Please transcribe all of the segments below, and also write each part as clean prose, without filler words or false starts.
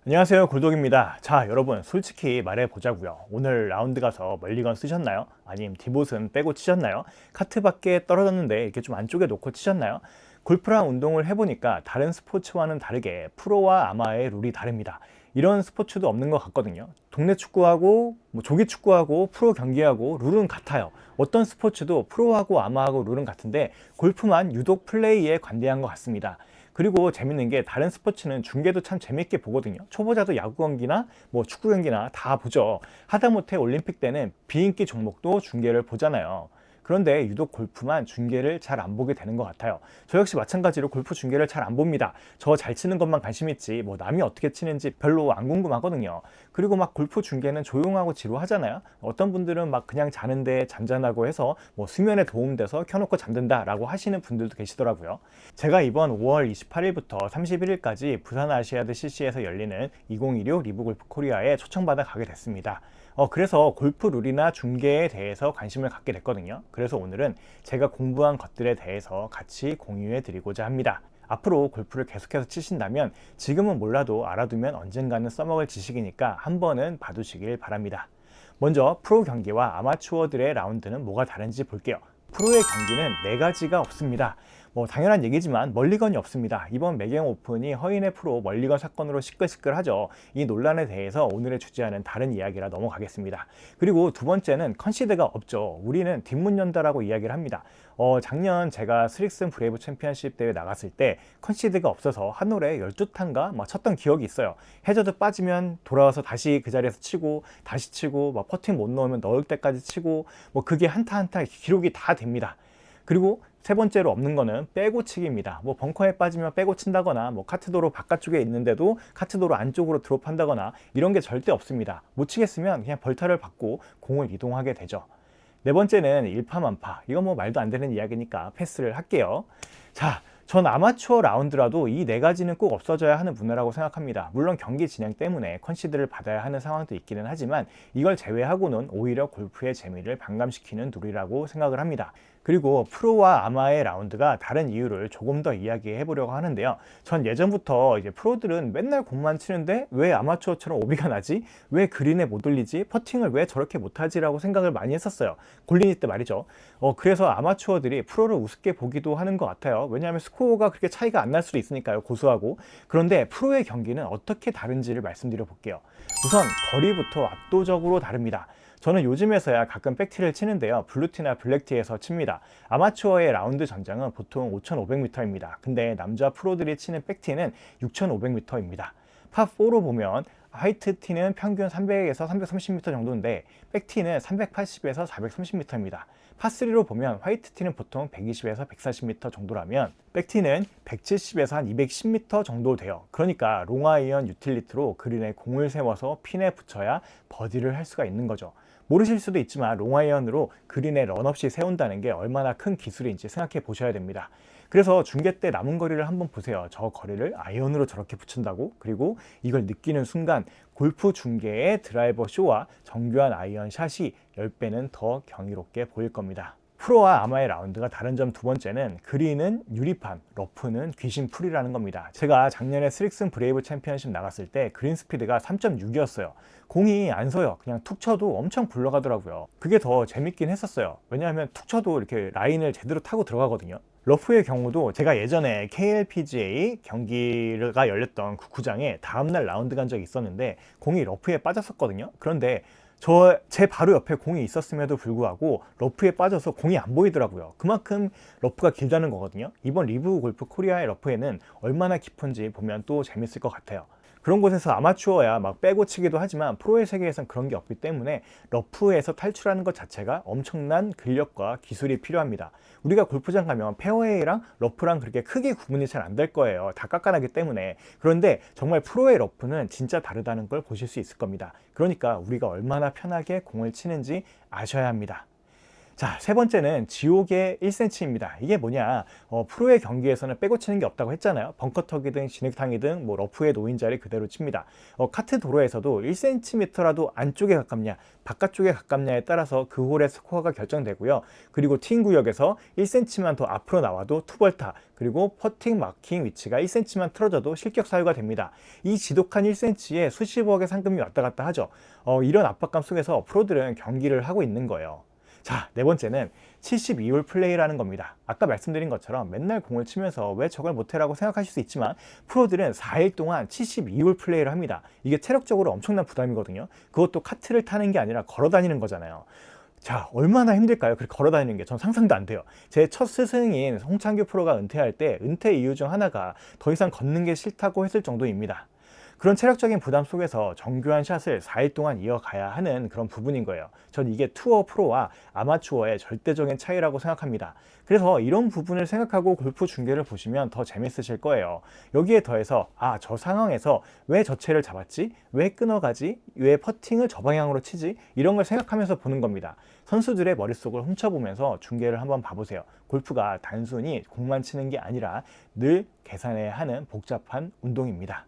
안녕하세요, 골독입니다. 자, 여러분 솔직히 말해보자고요. 오늘 라운드 가서 멀리건 쓰셨나요? 아니면 디봇은 빼고 치셨나요? 카트 밖에 떨어졌는데 이렇게 좀 안쪽에 놓고 치셨나요? 골프랑 운동을 해보니까 다른 스포츠와는 다르게 프로와 아마의 룰이 다릅니다. 이런 스포츠도 없는 것 같거든요. 동네 축구하고 조기 축구하고 프로 경기하고 룰은 같아요. 어떤 스포츠도 프로하고 아마하고 룰은 같은데 골프만 유독 플레이에 관대한 것 같습니다. 그리고 재밌는 게 다른 스포츠는 중계도 참 재밌게 보거든요. 초보자도 야구 경기나 축구 경기나 다 보죠. 하다못해 올림픽 때는 비인기 종목도 중계를 보잖아요. 그런데 유독 골프만 중계를 잘 안 보게 되는 것 같아요. 저 역시 마찬가지로 골프 중계를 잘 안 봅니다. 저 잘 치는 것만 관심 있지 남이 어떻게 치는지 별로 안 궁금하거든요. 그리고 골프 중계는 조용하고 지루하잖아요. 어떤 분들은 그냥 자는데 잔잔하고 해서 수면에 도움돼서 켜놓고 잠든다 라고 하시는 분들도 계시더라고요. 제가 이번 5월 28일부터 31일까지 부산 아시아드 CC에서 열리는 2016 리브 골프 코리아에 초청받아 가게 됐습니다. 그래서 골프 룰이나 중계에 대해서 관심을 갖게 됐거든요. 그래서 오늘은 제가 공부한 것들에 대해서 같이 공유해 드리고자 합니다. 앞으로 골프를 계속해서 치신다면 지금은 몰라도 알아두면 언젠가는 써먹을 지식이니까 한 번은 봐두시길 바랍니다. 먼저 프로 경기와 아마추어들의 라운드는 뭐가 다른지 볼게요. 프로의 경기는 4가지가 없습니다. 당연한 얘기지만 멀리건이 없습니다. 이번 매경 오픈이 허인의 프로 멀리건 사건으로 시끌시끌하죠. 이 논란에 대해서 오늘의 주제와는 다른 이야기라 넘어가겠습니다. 그리고 두 번째는 컨시드가 없죠. 우리는 뒷문 연다라고 이야기를 합니다. 작년 제가 스릭슨 브레이브 챔피언십 대회 나갔을 때 컨시드가 없어서 한 홀에 12타인가 쳤던 기억이 있어요. 해저드 빠지면 돌아와서 다시 그 자리에서 치고 다시 치고 퍼팅 못 넣으면 넣을 때까지 치고 그게 한타 한타 기록이 다 됩니다. 그리고 세 번째로 없는 거는 빼고 치기입니다. 벙커에 빠지면 빼고 친다거나 카트도로 바깥쪽에 있는데도 카트도로 안쪽으로 드롭한다거나 이런 게 절대 없습니다. 못 치겠으면 그냥 벌타를 받고 공을 이동하게 되죠. 네 번째는 일파만파. 이건 말도 안 되는 이야기니까 패스를 할게요. 자, 전 아마추어 라운드라도 이 4가지는 꼭 없어져야 하는 문화라고 생각합니다. 물론 경기 진행 때문에 컨시드를 받아야 하는 상황도 있기는 하지만 이걸 제외하고는 오히려 골프의 재미를 반감시키는 룰이라고 생각을 합니다. 그리고 프로와 아마의 라운드가 다른 이유를 조금 더 이야기해 보려고 하는데요. 전 예전부터 이제 프로들은 맨날 공만 치는데 왜 아마추어처럼 오비가 나지? 왜 그린에 못 올리지? 퍼팅을 왜 저렇게 못하지? 라고 생각을 많이 했었어요. 골린이 때 말이죠. 그래서 아마추어들이 프로를 우습게 보기도 하는 것 같아요. 왜냐하면 스코어가 그렇게 차이가 안 날 수도 있으니까요. 고수하고. 그런데 프로의 경기는 어떻게 다른지를 말씀드려 볼게요. 우선 거리부터 압도적으로 다릅니다. 저는 요즘에서야 가끔 백티를 치는데요. 블루티나 블랙티에서 칩니다. 아마추어의 라운드 전장은 보통 5,500m입니다. 근데 남자 프로들이 치는 백티는 6,500m입니다. 파4로 보면 화이트티는 평균 300에서 330m 정도인데 백티는 380에서 430m입니다. 파3로 보면 화이트티는 보통 120에서 140m 정도라면 백티는 170에서 한 210m 정도 돼요. 그러니까 롱아이언 유틸리티로 그린에 공을 세워서 핀에 붙여야 버디를 할 수가 있는 거죠. 모르실 수도 있지만 롱아이언으로 그린에 런 없이 세운다는 게 얼마나 큰 기술인지 생각해 보셔야 됩니다. 그래서 중계 때 남은 거리를 한번 보세요. 저 거리를 아이언으로 저렇게 붙인다고? 그리고 이걸 느끼는 순간 골프 중계의 드라이버 쇼와 정교한 아이언 샷이 10배는 더 경이롭게 보일 겁니다. 프로와 아마의 라운드가 다른 점 두 번째는 그린은 유리판, 러프는 귀신풀이라는 겁니다. 제가 작년에 스릭슨 브레이브 챔피언십 나갔을 때 그린 스피드가 3.6이었어요. 공이 안 서요. 그냥 툭 쳐도 엄청 굴러가더라고요. 그게 더 재밌긴 했었어요. 왜냐하면 툭 쳐도 이렇게 라인을 제대로 타고 들어가거든요. 러프의 경우도 제가 예전에 KLPGA 경기가 열렸던 그 구장에 다음날 라운드 간 적이 있었는데 공이 러프에 빠졌었거든요. 그런데 제 바로 옆에 공이 있었음에도 불구하고 러프에 빠져서 공이 안 보이더라고요. 그만큼 러프가 길다는 거거든요. 이번 리브 골프 코리아의 러프에는 얼마나 깊은지 보면 또 재밌을 것 같아요. 그런 곳에서 아마추어야 빼고 치기도 하지만 프로의 세계에선 그런 게 없기 때문에 러프에서 탈출하는 것 자체가 엄청난 근력과 기술이 필요합니다. 우리가 골프장 가면 페어웨이랑 러프랑 그렇게 크게 구분이 잘 안 될 거예요. 다 깎아나기 때문에. 그런데 정말 프로의 러프는 진짜 다르다는 걸 보실 수 있을 겁니다. 그러니까 우리가 얼마나 편하게 공을 치는지 아셔야 합니다. 자, 세 번째는 지옥의 1cm입니다. 이게 뭐냐? 프로의 경기에서는 빼고 치는 게 없다고 했잖아요. 벙커턱이든 진흙탕이든 뭐 러프에 놓인 자리 그대로 칩니다. 카트 도로에서도 1cm라도 안쪽에 가깝냐, 바깥쪽에 가깝냐에 따라서 그 홀의 스코어가 결정되고요. 그리고 틴 구역에서 1cm만 더 앞으로 나와도 투벌타, 그리고 퍼팅 마킹 위치가 1cm만 틀어져도 실격 사유가 됩니다. 이 지독한 1cm에 수십억의 상금이 왔다 갔다 하죠. 이런 압박감 속에서 프로들은 경기를 하고 있는 거예요. 자, 네 번째는 72홀 플레이라는 겁니다. 아까 말씀드린 것처럼 맨날 공을 치면서 왜 저걸 못해라고 생각하실 수 있지만 프로들은 4일 동안 72홀 플레이를 합니다. 이게 체력적으로 엄청난 부담이거든요. 그것도 카트를 타는 게 아니라 걸어 다니는 거잖아요. 자, 얼마나 힘들까요? 그렇게 걸어 다니는 게 전 상상도 안 돼요. 제 첫 스승인 홍창규 프로가 은퇴할 때 은퇴 이유 중 하나가 더 이상 걷는 게 싫다고 했을 정도입니다. 그런 체력적인 부담 속에서 정교한 샷을 4일 동안 이어가야 하는 그런 부분인 거예요. 전 이게 투어 프로와 아마추어의 절대적인 차이라고 생각합니다. 그래서 이런 부분을 생각하고 골프 중계를 보시면 더 재밌으실 거예요. 여기에 더해서 저 상황에서 왜 저 채를 잡았지? 왜 끊어가지? 왜 퍼팅을 저 방향으로 치지? 이런 걸 생각하면서 보는 겁니다. 선수들의 머릿속을 훔쳐보면서 중계를 한번 봐보세요. 골프가 단순히 공만 치는 게 아니라 늘 계산해야 하는 복잡한 운동입니다.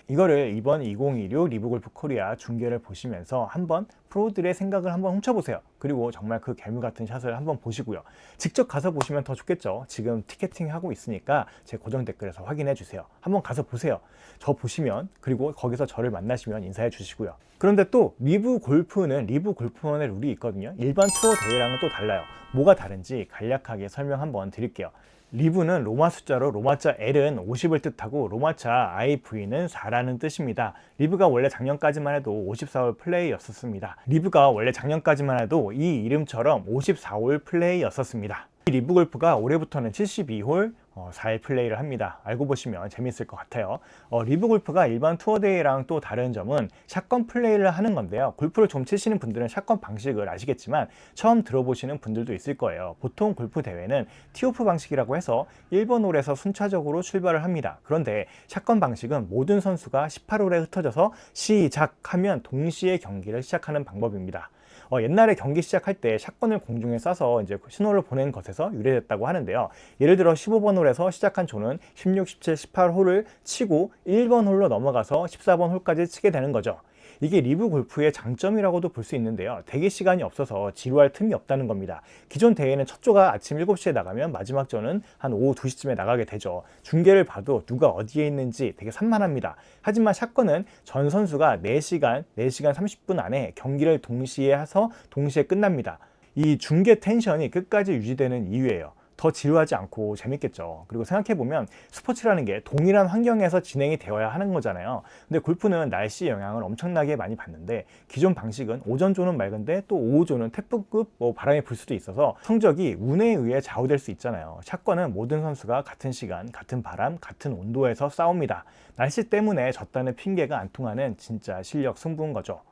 이거를 이번 2016 리브골프 코리아 중계를 보시면서 한번 프로들의 생각을 한번 훔쳐보세요. 그리고 정말 그 괴물 같은 샷을 한번 보시고요. 직접 가서 보시면 더 좋겠죠. 지금 티켓팅 하고 있으니까 제 고정 댓글에서 확인해 주세요. 한번 가서 보세요. 저 보시면, 그리고 거기서 저를 만나시면 인사해 주시고요. 그런데 또 리브 골프는 리브 골프원의 룰이 있거든요. 일반 투어 대회랑은 또 달라요. 뭐가 다른지 간략하게 설명 한번 드릴게요. 리브는 로마 숫자로 로마자 L은 50을 뜻하고 로마자 IV는 4라는 뜻입니다. 리브가 원래 작년까지만 해도 54홀 플레이였었습니다. 리브가 원래 작년까지만 해도 이 이름처럼 54홀 플레이였었습니다. 리브 골프가 올해부터는 72홀 4일 플레이를 합니다. 알고 보시면 재밌을 것 같아요. 리브 골프가 일반 투어 대회랑 또 다른 점은 샷건 플레이를 하는 건데요. 골프를 좀 치시는 분들은 샷건 방식을 아시겠지만 처음 들어보시는 분들도 있을 거예요. 보통 골프 대회는 티오프 방식이라고 해서 1번 홀에서 순차적으로 출발을 합니다. 그런데 샷건 방식은 모든 선수가 18홀에 흩어져서 시작하면 동시에 경기를 시작하는 방법입니다. 옛날에 경기 시작할 때 샷건을 공중에 쏴서 이제 신호를 보낸 것에서 유래됐다고 하는데요. 예를 들어 15번 홀에서 시작한 조는 16, 17, 18홀을 치고 1번 홀로 넘어가서 14번 홀까지 치게 되는 거죠. 이게 리브 골프의 장점이라고도 볼 수 있는데요. 대기 시간이 없어서 지루할 틈이 없다는 겁니다. 기존 대회는 첫 조가 아침 7시에 나가면 마지막 조는 한 오후 2시쯤에 나가게 되죠. 중계를 봐도 누가 어디에 있는지 되게 산만합니다. 하지만 샷건은 전 선수가 4시간 30분 안에 경기를 동시에 해서 동시에 끝납니다. 이 중계 텐션이 끝까지 유지되는 이유예요. 더 지루하지 않고 재밌겠죠. 그리고 생각해보면 스포츠라는 게 동일한 환경에서 진행이 되어야 하는 거잖아요. 근데 골프는 날씨 영향을 엄청나게 많이 받는데 기존 방식은 오전조는 맑은데 또 오후조는 태풍급 바람이 불 수도 있어서 성적이 운에 의해 좌우될 수 있잖아요. 샷건은 모든 선수가 같은 시간, 같은 바람, 같은 온도에서 싸웁니다. 날씨 때문에 졌다는 핑계가 안 통하는 진짜 실력 승부인 거죠.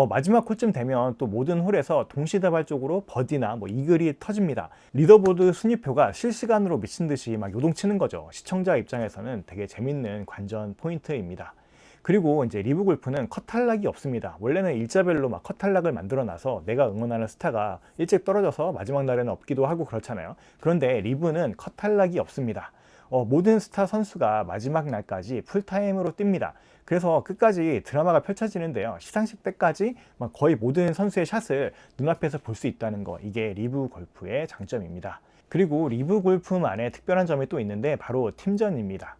마지막 홀쯤 되면 또 모든 홀에서 동시다발적으로 버디나 이글이 터집니다. 리더보드 순위표가 실시간으로 미친 듯이 막 요동치는 거죠. 시청자 입장에서는 되게 재밌는 관전 포인트입니다. 그리고 이제 리브 골프는 컷 탈락이 없습니다. 원래는 일자별로 막 컷 탈락을 만들어 놔서 내가 응원하는 스타가 일찍 떨어져서 마지막 날에는 없기도 하고 그렇잖아요. 그런데 리브는 컷 탈락이 없습니다. 모든 스타 선수가 마지막 날까지 풀타임으로 뜁니다. 그래서 끝까지 드라마가 펼쳐지는데요. 시상식 때까지 거의 모든 선수의 샷을 눈앞에서 볼 수 있다는 거, 이게 리브 골프의 장점입니다. 그리고 리브 골프만의 특별한 점이 또 있는데 바로 팀전입니다.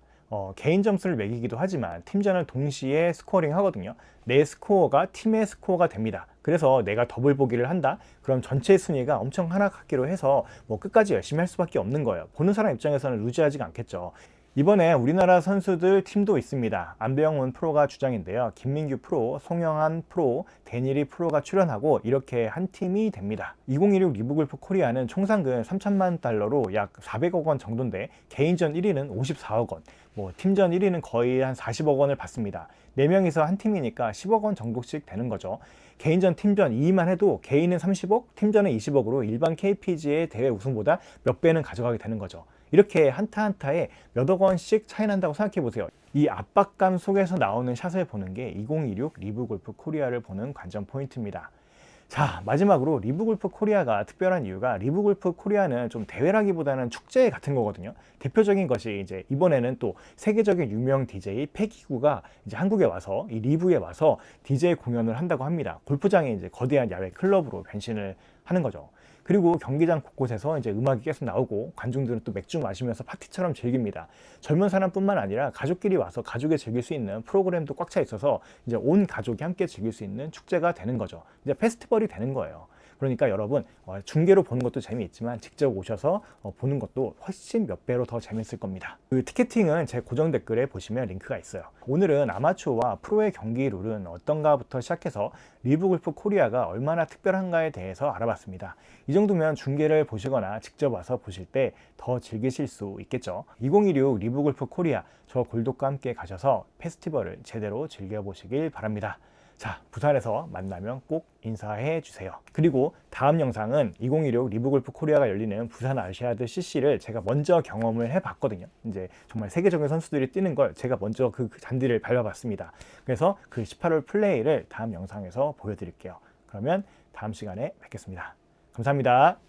개인 점수를 매기기도 하지만 팀전을 동시에 스코어링 하거든요. 내 스코어가 팀의 스코어가 됩니다. 그래서 내가 더블 보기를 한다? 그럼 전체 순위가 엄청 하락하기로 해서 끝까지 열심히 할 수밖에 없는 거예요. 보는 사람 입장에서는 루즈하지가 않겠죠. 이번에 우리나라 선수들 팀도 있습니다. 안배영문 프로가 주장인데요. 김민규 프로, 송영한 프로, 데니리 프로가 출연하고 이렇게 한 팀이 됩니다. 2016 리브골프 코리아는 총 상금 3천만 달러로 약 400억 원 정도인데 개인전 1위는 54억 원, 팀전 1위는 거의 한 40억 원을 받습니다. 4명이서 한 팀이니까 10억 원 정도씩 되는 거죠. 개인전, 팀전 2위만 해도 개인은 30억, 팀전은 20억으로 일반 KPGA의 대회 우승보다 몇 배는 가져가게 되는 거죠. 이렇게 한타 한타에 몇억 원씩 차이 난다고 생각해 보세요. 이 압박감 속에서 나오는 샷을 보는 게 2016 리브 골프 코리아를 보는 관전 포인트입니다. 자, 마지막으로 리브골프 코리아가 특별한 이유가 리브골프 코리아는 좀 대회라기보다는 축제 같은 거거든요. 대표적인 것이 이제 이번에는 또 세계적인 유명 DJ 패기구가 이제 한국에 와서 이 리브에 와서 DJ 공연을 한다고 합니다. 골프장에 이제 거대한 야외 클럽으로 변신을 하는 거죠. 그리고 경기장 곳곳에서 이제 음악이 계속 나오고 관중들은 또 맥주 마시면서 파티처럼 즐깁니다. 젊은 사람뿐만 아니라 가족끼리 와서 가족이 즐길 수 있는 프로그램도 꽉 차 있어서 이제 온 가족이 함께 즐길 수 있는 축제가 되는 거죠. 이제 페스티벌이 되는 거예요. 그러니까 여러분 중계로 보는 것도 재미있지만 직접 오셔서 보는 것도 훨씬 몇 배로 더 재밌을 겁니다. 그 티켓팅은 제 고정 댓글에 보시면 링크가 있어요. 오늘은 아마추어와 프로의 경기 룰은 어떤가부터 시작해서 리브골프 코리아가 얼마나 특별한가에 대해서 알아봤습니다. 이 정도면 중계를 보시거나 직접 와서 보실 때 더 즐기실 수 있겠죠. 2016 리브골프 코리아 저 골독과 함께 가셔서 페스티벌을 제대로 즐겨보시길 바랍니다. 자, 부산에서 만나면 꼭 인사해 주세요. 그리고 다음 영상은 2016 리브골프 코리아가 열리는 부산 아시아드 CC를 제가 먼저 경험을 해봤거든요. 이제 정말 세계적인 선수들이 뛰는 걸 제가 먼저 그 잔디를 밟아봤습니다. 그래서 그 18홀 플레이를 다음 영상에서 보여드릴게요. 그러면 다음 시간에 뵙겠습니다. 감사합니다.